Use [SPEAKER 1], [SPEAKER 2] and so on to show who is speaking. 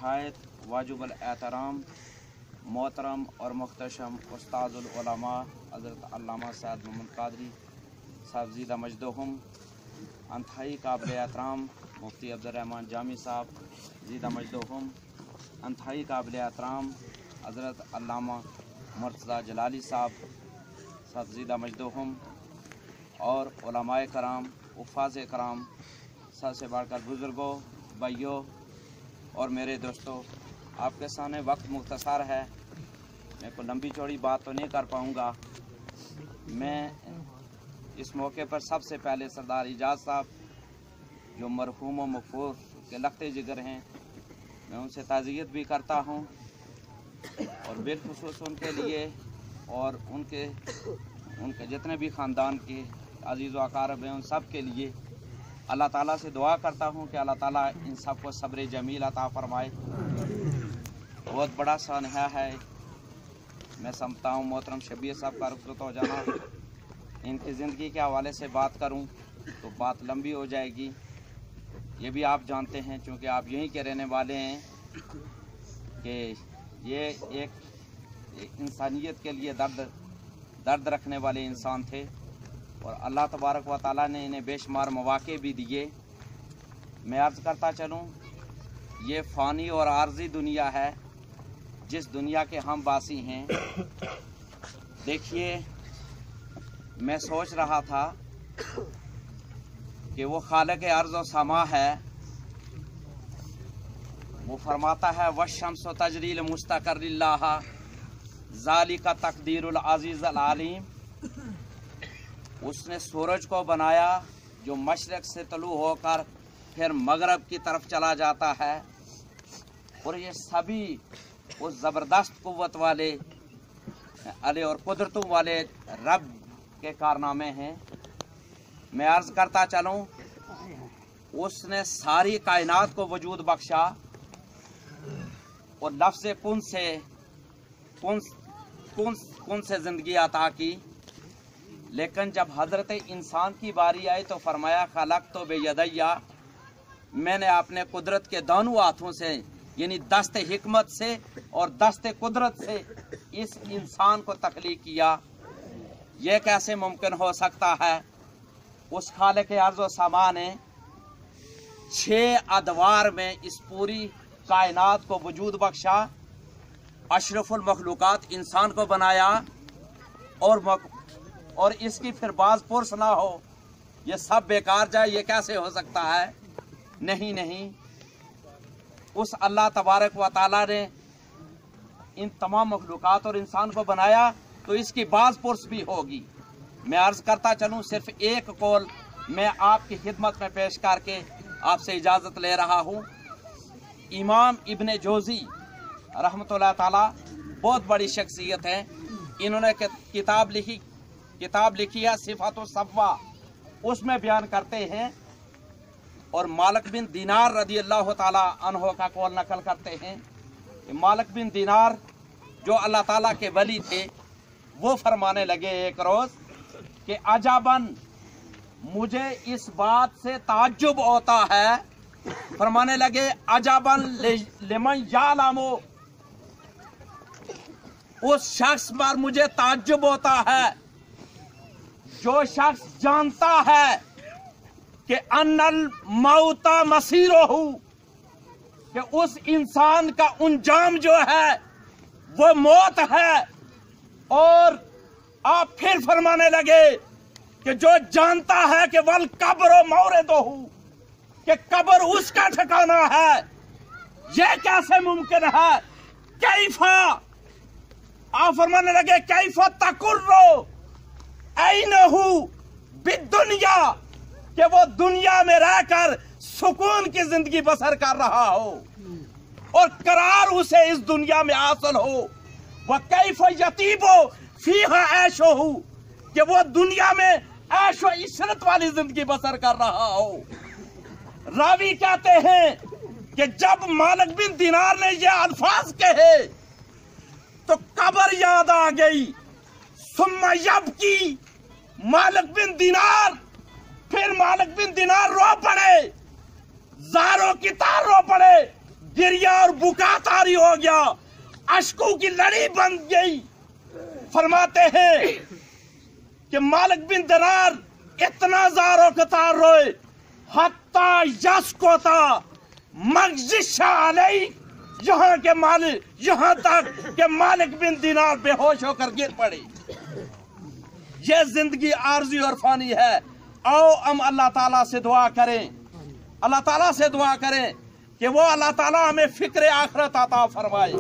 [SPEAKER 1] नहायत वाजिबुल एहतराम मोहतरम और मुख्तशम उस्तादुल उलमा हज़रत अल्लामा सैयद मोहम्मद कादरी साहब ज़ीदा मजदहुम, अंतहाई काबिल एहतराम मुफ्ती अब्दुल रहमान जामी साहब ज़ीदा मजदहुम, अंतहाई काबिल एहतराम हज़रत अल्लामा मुर्तज़ा जलाली साहब ज़ीदा मजदहुम, और उलमाए कराम उफ़ाज़ कराम, सबसे बढ़कर बुज़ुर्गों, भाइयों और मेरे दोस्तों, आपके सामने वक्त मुख्तसर है, मैं कोई लंबी चौड़ी बात तो नहीं कर पाऊँगा। मैं इस मौके पर सबसे पहले सरदार इजाज़ साहब जो मरहूम व मकफूर के लखते जिगर हैं, मैं उनसे ताज़ियत भी करता हूँ और बिलखुसूस उनके लिए और उनके जितने भी ख़ानदान के अज़ीज़ व अक़ारब हैं उन सब के लिए अल्लाह ताला से दुआ करता हूँ कि अल्लाह ताला इन सब को सब्र जमील अता फरमाए। बहुत बड़ा सानहा है। मैं समझता हूँ मोहतरम शबीर साहब का रुख़सत हो जाना, इनकी ज़िंदगी के हवाले से बात करूँ तो बात लंबी हो जाएगी। ये भी आप जानते हैं, चूँकि आप यहीं के रहने वाले हैं, कि ये एक इंसानियत के लिए दर्द रखने वाले इंसान थे और अल्लाह तबारक व तआला ने इन्हें बेशुमार मौक़े भी दिए। मैं अर्ज़ करता चलूँ, ये फ़ानी और आर्ज़ी दुनिया है जिस दुनिया के हम वासी हैं। देखिए, मैं सोच रहा था कि वो खालिक़ अर्ज़ व समा है, वो फरमाता है वश्शम्स तजरी लिमुस्तक़र्रिन लहा ज़ालिका तक़दीरुल अज़ीज़ुल अलीम। उसने सूरज को बनाया जो मशरक़ से तलू होकर फिर मगरब की तरफ चला जाता है, और ये सभी उस ज़बरदस्त क़ुव्वत वाले अले और कुदरतों वाले रब के कारनामे हैं। मैं अर्ज़ करता चलूँ, उसने सारी कायनात को वजूद बख्शा और लफ्ज़ कुन से ज़िंदगी अता की, लेकिन जब हज़रत इंसान की बारी आई तो फरमाया खलक़्तु बियदैया, मैंने अपने कुदरत के दोनों हाथों से यानी दस्ते हिकमत से और दस्ते कुदरत से इस इंसान को तख्लीक किया। यह कैसे मुमकिन हो सकता है? उस खालिक़ अर्ज़ व समा ने 6 अदवार में इस पूरी कायनात को वजूद बख्शा, अशरफुल मखलूक़ात इंसान को बनाया और इसकी फिर बाज पुरस ना हो, ये सब बेकार जाए, ये कैसे हो सकता है? नहीं, उस अल्लाह तबारक व तआला ने इन तमाम मखलूक़ात और इंसान को बनाया तो इसकी बाज पुरस भी होगी। मैं अर्ज़ करता चलूँ, सिर्फ एक कौल मैं आपकी खिदमत में पेश करके आपसे इजाज़त ले रहा हूँ। इमाम इब्ने जोज़ी रहमतुल्लाह ताला बहुत बड़ी शख्सियत है। इन्होंने किताब लिखी है सिफ़ातुस सफ़वा, उसमें बयान करते हैं और मालिक बिन दीनार रज़ी अल्लाह ताला अन्हो का कौल नकल करते हैं कि मालिक बिन दीनार जो अल्लाह ताला के वली थे, वो फरमाने लगे एक रोज़ कि अजाबन, मुझे इस बात से ताज्जुब होता है, फरमाने लगे अजाबन लिमन यालमु, उस शख्स पर मुझे ताज्जुब होता है जो शख्स जानता है कि अन्नल मौता मसीरोहु, कि उस इंसान का अंजाम जो है वो मौत है। और आप फिर फरमाने लगे कि जो जानता है कि वल कब्र मौरिदुहु, कि कब्र उसका ठिकाना है। यह कैसे मुमकिन है? कैफा, आप फरमाने लगे कैफा तकुर्रो ऐनहु बिद्दुनिया, कि वो दुनिया में रहकर सुकून की जिंदगी बसर कर रहा हो और करार उसे इस दुनिया में हासिल हो। वह कैफ यतीबो फीहा ऐशोहु, कि वो दुनिया में ऐशो इशरत वाली जिंदगी बसर कर रहा हो। रावी कहते हैं कि जब मालिक बिन दीनार ने ये अल्फाज कहे तो कब्र याद आ गई। सुम्मा यबकी मालिक बिन दीनार, फिर मालिक बिन दीनार रो पड़े, जारों की तार रो पड़े, गिरिया और बुका तारी हो गया, अश्कों की लड़ी बन गई। फरमाते हैं कि मालिक बिन दिनार इतना ज़ारो कतार रोए हत्ता यस को था मगजिशा अलई, यहाँ के मालिक, यहाँ तक के मालिक बिन दिनार बेहोश होकर गिर पड़े। ये जिंदगी आरज़ी और फानी है। आओ हम अल्लाह ताला से दुआ करें, अल्लाह ताला से दुआ करें कि वो अल्लाह ताला हमें फिक्र आखिरत अता फरमाए।